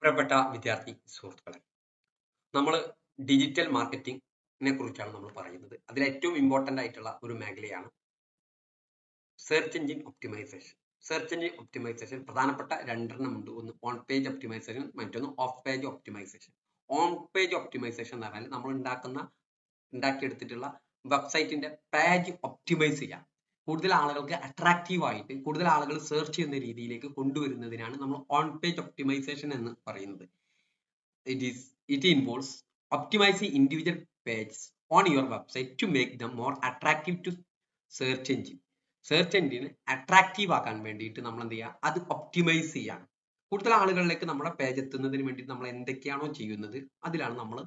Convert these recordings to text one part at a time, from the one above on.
പ്രിയപ്പെട്ട വിദ്യാർത്ഥി സുഹൃത്തുക്കളെ, നമ്മൾ ഡിജിറ്റൽ മാർക്കറ്റിംഗിനെ കുറിച്ചാണ് നമ്മൾ പറയുന്നത്. അതിൽ ഏറ്റവും ഇമ്പോർട്ടന്റ് ആയിട്ടുള്ള ഒരു മേഖലയാണ് search engine optimisation. Search engine optimisation പ്രധാനപ്പെട്ട രണ്ടെണ്ണം ഉണ്ട്. ഒന്ന് ഓൺ പേജ് ഒപ്റ്റിമൈസേഷൻ, മറ്റൊന്ന് off page optimisation. On page optimisation എന്ന് പറഞ്ഞാൽ നമ്മൾ ഉണ്ടാക്കിയെടുത്തിട്ടുള്ള വെബ്സൈറ്റിന്റെ പേജ് ഒപ്റ്റിമൈസ് ചെയ്യാം, കൂടുതൽ ആളുകൾക്ക് അട്രാക്റ്റീവ് ആയിട്ട് കൂടുതൽ ആളുകൾ സെർച്ച് ചെയ്യുന്ന രീതിയിലേക്ക് കൊണ്ടുവരുന്നതിനാണ് നമ്മൾ ഓൺ പേജ് ഒപ്റ്റിമൈസേഷൻ എന്ന് പറയുന്നത്. It involves optimizing individual pages on your website to make them more attractive to search engine. Search engine attractive ആക്കാൻ വേണ്ടിയിട്ട് നമ്മൾ എന്ത് ചെയ്യുക, അത് ഒപ്റ്റിമൈസ് ചെയ്യാൻ, കൂടുതൽ ആളുകളിലേക്ക് നമ്മുടെ പേജ് എത്തുന്നതിന് വേണ്ടി നമ്മൾ എന്തൊക്കെയാണോ ചെയ്യുന്നത് അതിലാണ് നമ്മൾ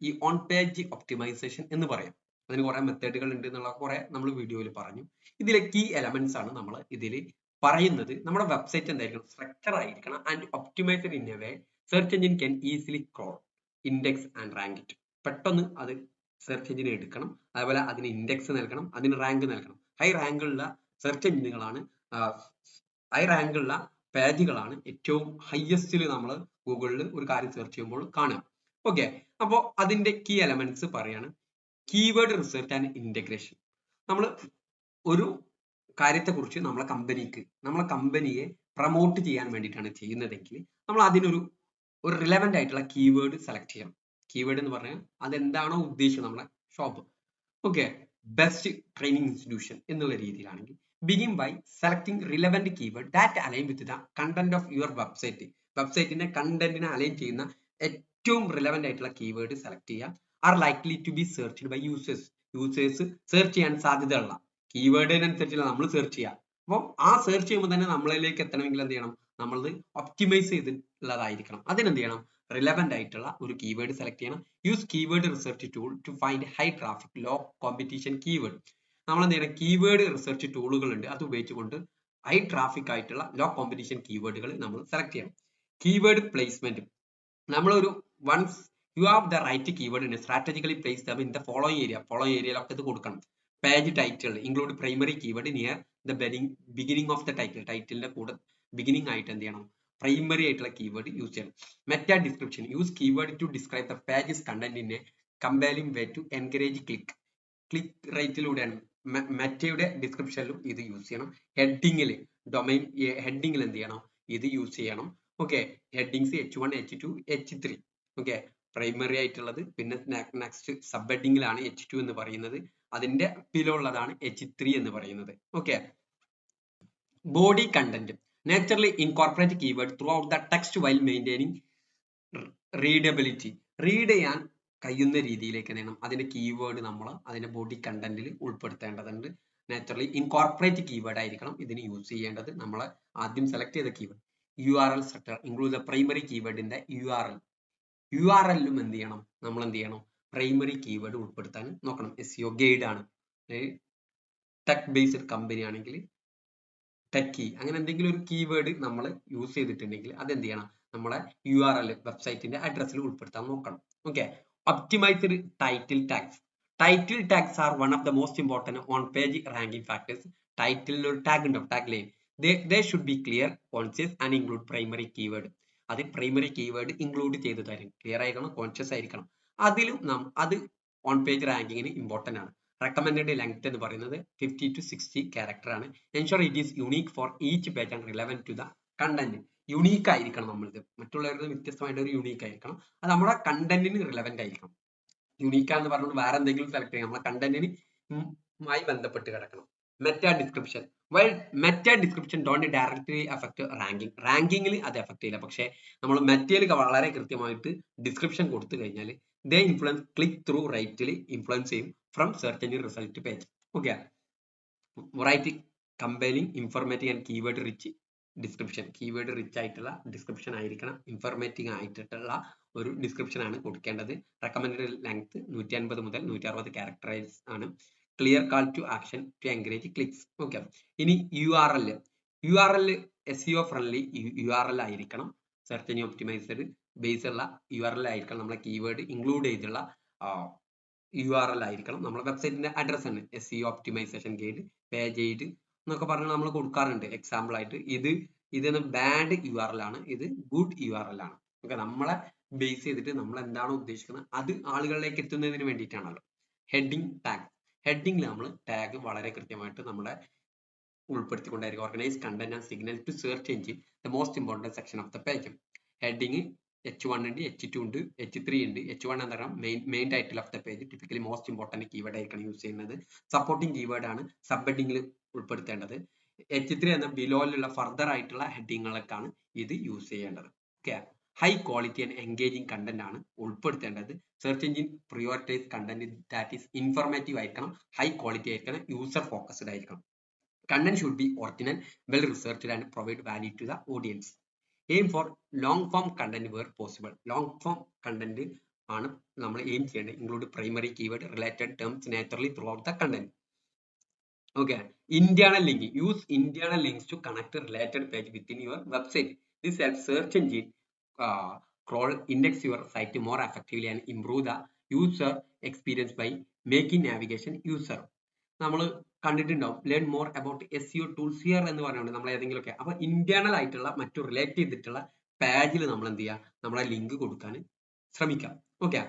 ഈ ഓൺ പേജ് ഒപ്റ്റിമൈസേഷൻ എന്ന് പറയാം. അതിന് കുറെ മെത്തേഡുകൾ ഉണ്ട് എന്നുള്ള കുറെ നമ്മൾ വീഡിയോയിൽ പറഞ്ഞു. ഇതിലെ കീ എലമെന്റ്സ് ആണ് നമ്മൾ ഇതിൽ പറയുന്നത്. നമ്മുടെ വെബ്സൈറ്റ് എന്തായിരിക്കണം, സ്ട്രക്ചർ ആയിരിക്കണം and optimised in a way search engine can easily crawl, index and rank it. പെട്ടെന്ന് അത് സെർച്ച് എഞ്ചിനെ എടുക്കണം, അതുപോലെ അതിന് ഇൻഡെക്സ് നൽകണം, അതിന് റാങ്ക് നൽകണം. ഹൈ റാങ്കുള്ള സെർച്ച് എഞ്ചിനുകളാണ്, ഹൈ റാങ്കുള്ള പേജുകളാണ് ഏറ്റവും ഹയസ്റ്റിൽ നമ്മൾ ഗൂഗിളിൽ ഒരു കാര്യം സെർച്ച് ചെയ്യുമ്പോൾ കാണുക. ഓക്കെ, അപ്പോൾ അതിന്റെ കീ എലമെന്റ്സ് പറയാണ്. Keyword research and integration. നമ്മൾ ഒരു കാര്യത്തെക്കുറിച്ച് നമ്മളെ കമ്പനിയെ പ്രൊമോട്ട് ചെയ്യാൻ വേണ്ടിയിട്ടാണ് ചെയ്യുന്നതെങ്കിൽ നമ്മൾ അതിനൊരു റിലവന്റ് ആയിട്ടുള്ള കീവേഡ് സെലക്ട് ചെയ്യണം. കീവേഡ് എന്ന് പറഞ്ഞാൽ അതെന്താണോ ഉദ്ദേശിച്ചത് നമ്മുടെ shop. Okay, best training institution എന്നുള്ള രീതിയിലാണെങ്കിൽ begin by selecting relevant keyword that align with the content of your website. വെബ്സൈറ്റിന്റെ കണ്ടന്റിനെ അലൈൻ ചെയ്യുന്ന ഏറ്റവും റിലവന്റ് ആയിട്ടുള്ള കീവേഡ് സെലക്ട് ചെയ്യുക. Are likely to be searched by users search ചെയ്യാൻ സാധ്യതയുള്ള കീവേഡിനനുസരിച്ചുള്ള നമ്മൾ സെർച്ച് ചെയ്യുക. അപ്പോൾ ആ സെർച്ച് ചെയ്യുമ്പോൾ തന്നെ നമ്മളിലേക്ക് എത്തണമെങ്കിൽ എന്ത് ചെയ്യണം, നമ്മളത് ഒപ്റ്റിമൈസ് ചെയ്തിട്ടുള്ളതായിരിക്കണം. അതിനെന്ത് ചെയ്യണം, റിലവന്റ് ആയിട്ടുള്ള ഒരു കീവേഡ് സെലക്ട് ചെയ്യണം. Use keyword research tool to find high traffic low competition keyword. നമ്മൾ എന്ത് ചെയ്യണം, കീവേഡ് റിസർച്ച് ടൂളുകൾ ഉണ്ട്, അത് ഉപയോഗിച്ചുകൊണ്ട് ഹൈ ട്രാഫിക് ആയിട്ടുള്ള ലോ കോമ്പറ്റീഷൻ കീവേഡുകൾ നമ്മൾ സെലക്ട് ചെയ്യണം. കീവേഡ് പ്ലേസ്മെന്റ്, നമ്മളൊരു once you have the right keyword in strategically place them in the following ഏരിയയിലൊക്കെ ഇത് കൊടുക്കണം. Page title include primary keyword near the beginning of the ടൈറ്റിലിന്റെ കൂടെ ബിഗിനിങ് ആയിട്ട് എന്ത് ചെയ്യണം, പ്രൈമറി ആയിട്ടുള്ള കീവേഡ് യൂസ് ചെയ്യണം. Meta description, use keyword to describe the pages content in a comparing way to encourage click റേറ്റിലൂടെയാണ്. മെറ്റയുടെ ഡിസ്ക്രിപ്ഷനിലും ഇത് യൂസ് ചെയ്യണം. ഹെഡിങ്ങിൽ ഡൊമൈൻ ഹെഡിങ്ങിൽ എന്ത് ചെയ്യണം, ഇത് യൂസ് ചെയ്യണം. Okay, headings H1 H2 H3. Okay, primary ആയിട്ടുള്ളത്. പിന്നെ നെക്സ്റ്റ് സബ് ഹെഡിങ്ങിലാണ് H2 എന്ന് പറയുന്നത്, അതിന്റെ പിന്നുള്ളതാണ് H3 എന്ന് പറയുന്നത്. Okay, body content, naturally incorporate keyword throughout the text while maintaining readability. Read ചെയ്യാൻ കഴിയുന്ന രീതിയിലേക്ക് എന്ത് ചെയ്യണം, അതിന്റെ കീവേഡ് നമ്മൾ അതിന്റെ ബോഡി കണ്ടന്റിൽ ഉൾപ്പെടുത്തേണ്ടതുണ്ട്. നാച്ചുറലി ഇൻകോർപ്പറേറ്റ് കീവേഡ് ആയിരിക്കണം ഇതിന് യൂസ് ചെയ്യേണ്ടത്. നമ്മൾ ആദ്യം സെലക്ട് ചെയ്ത keyword URL sector include the primary കീവേഡിന്റെ URL-ലും എന്ത് ചെയ്യണം, നമ്മൾ എന്ത് ചെയ്യണം, പ്രൈമറി കീവേഡ് ഉൾപ്പെടുത്താൻ നോക്കണം. SEO ഗൈഡ് ആണ്, ടെക് ബേസ്ഡ് കമ്പനി ആണെങ്കിൽ ടെക്കി, അങ്ങനെ എന്തെങ്കിലും ഒരു കീവേഡ് നമ്മൾ യൂസ് ചെയ്തിട്ടുണ്ടെങ്കിൽ അതെന്ത് ചെയ്യണം, നമ്മളെ URL വെബ്സൈറ്റിന്റെ അഡ്രസ്സിൽ ഉൾപ്പെടുത്താൻ നോക്കണം. Okay, optimised title tags. Title tags are one of the most important on page ranking factors. ടൈറ്റിലിൽ ഒരു ടാഗ് ഉണ്ടാവും, tag line. they should be clear, conscious and include primary keyword. അത് പ്രൈമറി കീവേഡ് ഇൻക്ലൂഡ് ചെയ്തതായിരിക്കും, clear ആയിരിക്കണം, conscious ആയിരിക്കണം. അതിലും അത് on page റാങ്കിങ്ങിന് ഇമ്പോർട്ടന്റ് ആണ്. റെക്കമെൻഡഡ് ലെങ്ത് എന്ന് പറയുന്നത് 50 to 60 ക്യാരക്ടർ ആണ്. Ensure it is unique for each page and relevant to the content. Unique ആയിരിക്കണം, നമ്മളിത് മറ്റുള്ളവരുടെ വ്യത്യസ്തമായിട്ട് ഒരു യുണീക്ക് ആയിരിക്കണം. അത് നമ്മുടെ കണ്ടന്റിന് റിലവന്റ് ആയിരിക്കണം. യുണീക്ക് എന്ന് പറഞ്ഞുകൊണ്ട് വേറെ എന്തെങ്കിലും സെലക്ട് ചെയ്യാം, നമ്മുടെ കണ്ടന്റിനുമായി ബന്ധപ്പെട്ട് കിടക്കണം. Meta description, meta description don't directly affect ranking. റാങ്കിങ്ങിൽ അത് എഫക്ട് ചെയ്യില്ല, പക്ഷേ നമ്മൾ മെറ്റയിൽ വളരെ കൃത്യമായിട്ട് ഡിസ്ക്രിപ്ഷൻ കൊടുത്തു കഴിഞ്ഞാൽ ദേ ഇൻഫ്ലുവൻസ് ക്ലിക്ക് ത്രൂ റേറ്റിൽ ഇൻഫ്ലുവൻസ് ചെയ്യും from search engine result page. Okay, right combining informative and keyword rich description. Keyword rich ആയിട്ടുള്ള ഡിസ്ക്രിപ്ഷൻ ആയിരിക്കണം, ഇൻഫോർമേറ്റീവ് ആയിട്ടുള്ള ഒരു ഡിസ്ക്രിപ്ഷൻ ആണ് കൊടുക്കേണ്ടത്. റെക്കമെൻഡഡ് ലെങ്ത് 150 മുതൽ 160 ക്യാരക്ടറൈസ് ആണ്. Clear call to action to encourage clicks. Okay, ഇനി URL SEO ഫ്രണ്ട്ലി URL ആയിരിക്കണം. സെർച്ച് എഞ്ചിൻ ഒപ്റ്റിമൈസ്ഡ് ബേസ് ഉള്ള URL ആയിരിക്കണം. നമ്മളെ കീവേഡ് ഇൻക്ലൂഡ് ചെയ്തുള്ള URL ആയിരിക്കണം. നമ്മുടെ വെബ്സൈറ്റിന്റെ അഡ്രസ് ആണ്. SEO optimization guide, page aid എന്നൊക്കെ പറഞ്ഞ് നമ്മൾ കൊടുക്കാറുണ്ട് എക്സാമ്പിൾ ആയിട്ട്. ഇത് ബാഡ് URL ആണ്, ഇത് ഗുഡ് URL ആണ്. ഓക്കെ, നമ്മളെ ബേസ് ചെയ്തിട്ട് നമ്മൾ എന്താണോ ഉദ്ദേശിക്കുന്നത് അത് ആളുകളിലേക്ക് എത്തുന്നതിന് വേണ്ടിയിട്ടാണല്ലോ. ഹെഡിങ് ടാഗ്, ഹെഡിങ്ങിൽ നമ്മൾ ടാഗ് വളരെ കൃത്യമായിട്ട് നമ്മളെ ഉൾപ്പെടുത്തിക്കൊണ്ടായിരിക്കും. Organise content and signal to search engine the most important section of the page. Heading H1 ഉണ്ട്, H2 ഉണ്ട്, H3 ഉണ്ട്. H1 എന്ന് പറഞ്ഞാൽ main title of the page, typically most important keyword ആയിരിക്കണം യൂസ് ചെയ്യുന്നത്. സപ്പോർട്ടിംഗ് കീവേഡ് ആണ് sub ഹെഡിങ്ങിൽ ഉൾപ്പെടുത്തേണ്ടത്. H3 എന്ന ബിലോയിലുള്ള ഫർദർ ആയിട്ടുള്ള ഹെഡിങ്ങുകൾക്കാണ് ഇത് യൂസ് ചെയ്യേണ്ടത്. Okay, high quality and engaging content ആണ് ഉൾപ്പെടുത്തേണ്ടത്. Search engine prioritise content that is informative ആയിരിക്കണം, ഹൈ ക്വാളിറ്റി ആയിരിക്കണം, യൂസർ ഫോക്കസ്ഡ് ആയിരിക്കണം. Content should be original, well researched and provide value to the audience. Aim for long form content where possible. Long form content ആണ് നമ്മൾ aim ചെയ്യേണ്ടത്. Include primary keyword related terms naturally throughout the content. Okay, internal link. Use internal links to connect a related page within your website. This helps search engine crawl, index your site more effectively and improve the user experience by making navigation user. നമ്മൾ കണ്ടിട്ടുണ്ടാവും learn more about SEO tools here എന്ന് പറഞ്ഞുകൊണ്ട് നമ്മൾ ഏതെങ്കിലുമൊക്കെ. അപ്പൊ internal ആയിട്ടുള്ള മറ്റു relate ചെയ്തിട്ടുള്ള പേജിൽ നമ്മൾ എന്ത് ചെയ്യുക, നമ്മളെ ലിങ്ക് കൊടുക്കാൻ ശ്രമിക്കാം. ഓക്കെ,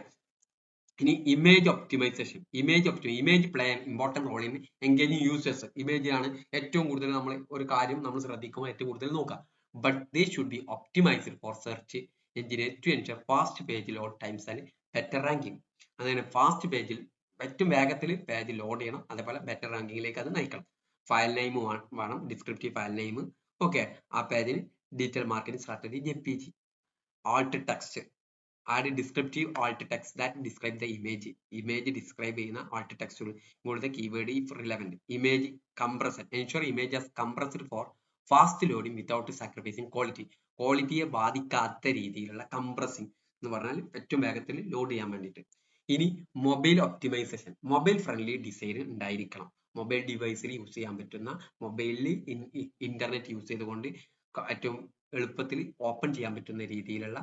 ഇനി image optimization. Image play an important role in engaging users. Image ആണ് ഏറ്റവും കൂടുതൽ നമ്മൾ ഒരു കാര്യം നമ്മൾ ശ്രദ്ധിക്കുമ്പോൾ ഏറ്റവും കൂടുതൽ നോക്കുക. But they should be optimised for search എഞ്ചിനെ to ensure fast page load times and better ranking. അങ്ങനെ ഫാസ്റ്റ് പേജിൽ ഏറ്റവും വേഗത്തിൽ പേജ് ലോഡ് ചെയ്യണം, അതേപോലെ ബെറ്റർ റാങ്കിങ്ങിലേക്ക് അത് നയിക്കണം. ഫയൽ നെയിം വേണം, ഡിസ്ക്രിപ്റ്റീവ് ഫയൽ നെയിം. ഓക്കെ, ആ പേജിന് detail marketing strategy, JPG. Alt text, add descriptive alt text that describe the image describe ചെയ്യുന്ന ആൾട്ട് ടെക്സ്റ്റുകൾ. ഇങ്ങോട്ട് keyword if relevant. Image compressor, ensure image as compressed for fast loading without sacrificing quality. ക്വാളിറ്റിയെ ബാധിക്കാത്ത രീതിയിലുള്ള compressing എന്ന് പറഞ്ഞാൽ ഏറ്റവും വേഗത്തിൽ ലോഡ് ചെയ്യാൻ വേണ്ടിയിട്ട്. ഇനി mobile optimization. Mobile friendly design ഉണ്ടായിരിക്കണം. മൊബൈൽ ഡിവൈസിൽ യൂസ് ചെയ്യാൻ പറ്റുന്ന, മൊബൈലിൽ ഇന്റർനെറ്റ് യൂസ് ചെയ്തുകൊണ്ട് ഏറ്റവും എളുപ്പത്തിൽ ഓപ്പൺ ചെയ്യാൻ പറ്റുന്ന രീതിയിലുള്ള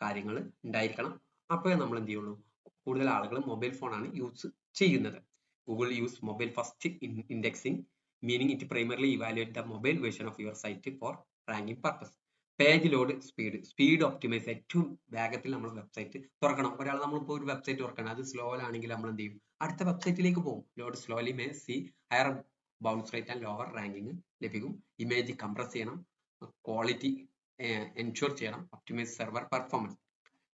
കാര്യങ്ങൾ ഉണ്ടായിരിക്കണം. അപ്പോഴേ നമ്മൾ എന്ത് ചെയ്യുള്ളൂ, കൂടുതൽ ആളുകൾ മൊബൈൽ ഫോണാണ് യൂസ് ചെയ്യുന്നത്. Google use mobile first indexing, meaning it primarily evaluate the mobile version of your site for ranking purpose. Page load speed optimize. ഏറ്റവും വേഗത്തിൽ നമ്മൾ വെബ്സൈറ്റ് തുറക്കണം. ഒരാൾ നമ്മളിപ്പോൾ ഒരു വെബ്സൈറ്റ് തുറക്കണം, അത് സ്ലോയിലാണെങ്കിൽ നമ്മൾ എന്ത് ചെയ്യും, അടുത്ത വെബ്സൈറ്റിലേക്ക് പോകും. Load slowly may see higher bounce rate and lower ranking ലഭിക്കും. ഇമേജ് കംപ്രസ് ചെയ്യണം, ക്വാളിറ്റി എൻഷുർ ചെയ്യണം, optimise server performance.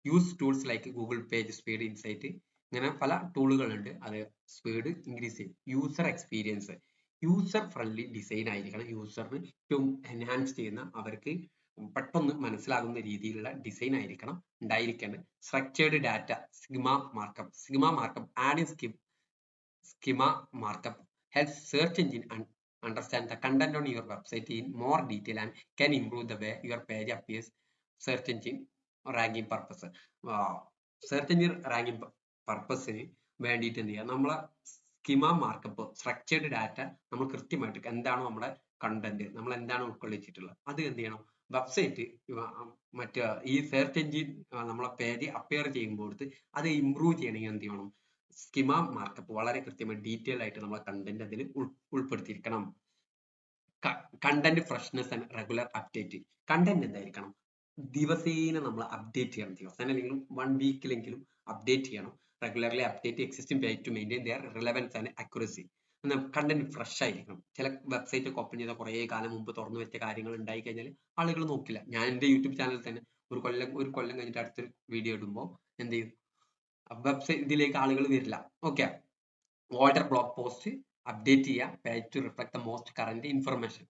Use tools like Google page speed insight, ഇങ്ങനെ പല ടൂളുകളുണ്ട്, അത് സ്പീഡ് ഇൻക്രീസ് ചെയ്യും. User experience, user friendly design ആയിരിക്കണം. യൂസറിന് ഏറ്റവും enhance ചെയ്യുന്ന, അവർക്ക് പെട്ടെന്ന് മനസ്സിലാകുന്ന രീതിയിലുള്ള ഡിസൈൻ ആയിരിക്കണം ഉണ്ടായിരിക്കേണ്ടത്. Structured data, schema markup adding schema markup helps search engine understand the content on your website in more detail and can improve the way your page appears search engine ranking purpose. Search engine ranking purpose-ന് വേണ്ടിയിട്ട് എന്ത് ചെയ്യുക, നമ്മളെ സ്കിമ markup, structured data, നമ്മൾ കൃത്യമായിട്ട് എന്താണോ നമ്മുടെ content, നമ്മൾ എന്താണ് ഉൾക്കൊള്ളിച്ചിട്ടുള്ളത്, അത് എന്ത് ചെയ്യണം, വെബ്സൈറ്റ് മറ്റേ ഈ സെർച്ച് എഞ്ചിൻ നമ്മളെ പേജ് അപ്പിയർ ചെയ്യുമ്പോൾ അത് ഇംപ്രൂവ് ചെയ്യണമെങ്കിൽ എന്ത് ചെയ്യണം, സ്കിമ മാർക്കപ്പ് വളരെ കൃത്യമായി ഡീറ്റെയിൽ ആയിട്ട് നമ്മളെ കണ്ടന്റ് അതിൽ ഉൾപ്പെടുത്തിയിരിക്കണം. Content freshness and regular update. Content എന്തായിരിക്കണം, ദിവസേന നമ്മൾ അപ്ഡേറ്റ് ചെയ്യണം. ദിവസേന അല്ലെങ്കിൽ 1 വീക്കിലെങ്കിലും അപ്ഡേറ്റ് ചെയ്യണം. Regularly update existing page to maintain their relevance and accuracy. Content fresh ആയിരിക്കണം. ചില വെബ്സൈറ്റ് ഒക്കെ ഓപ്പൺ ചെയ്ത കുറേ കാലം മുമ്പ് തുറന്നു വെച്ച കാര്യങ്ങൾ ഉണ്ടായി കഴിഞ്ഞാൽ ആളുകൾ നോക്കില്ല. ഞാൻ എൻ്റെ യൂട്യൂബ് ചാനലിൽ തന്നെ ഒരു കൊല്ലം കഴിഞ്ഞിട്ട് അടുത്തൊരു വീഡിയോ ഇടുമ്പോൾ എന്ത് ചെയ്യും, വെബ്സൈറ്റ് ഇതിലേക്ക് ആളുകൾ വരില്ല. Okay, older blog post update ചെയ്യുക, page to reflect the most current information.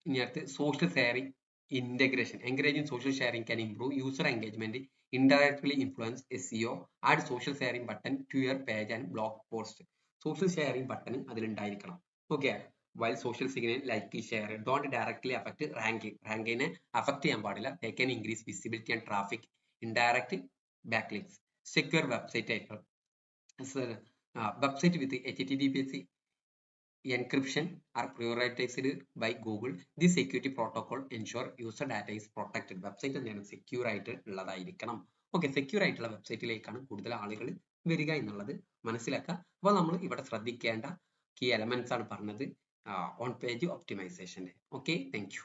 ഇനി അടുത്ത് social sharing integration. Encouraging social sharing can improve user engagement, indirectly influence SEO. Add social sharing button to your page and blog post. Social sharing button അതിൽ ഉണ്ടായിരിക്കണം. Okay, while social signal like share don't directly affect ranking. റാങ്കിങ്ങിനെ affect ചെയ്യാൻ പാടില്ല. They can increase visibility and traffic. Indirect backlinks. Secure website ആയിരിക്കണം. Website with HTTPS encryption are prioritized by Google. This security protocol ensure user data is protected. Website എന്താണ്, secure ആയിട്ട് ഉള്ളതായിരിക്കണം. Okay, secure ആയിട്ടുള്ള വെബ്സൈറ്റിലേക്കാണ് കൂടുതൽ ആളുകൾ വരിക എന്നുള്ളത് മനസ്സിലാക്കുക. അപ്പോൾ നമ്മൾ ഇവിടെ ശ്രദ്ധിക്കേണ്ട കീ എലമെന്റ്സ് ആണ് പറഞ്ഞത് ഓൺ പേജ് ഒപ്റ്റിമൈസേഷൻ്റെ. Okay, thank U.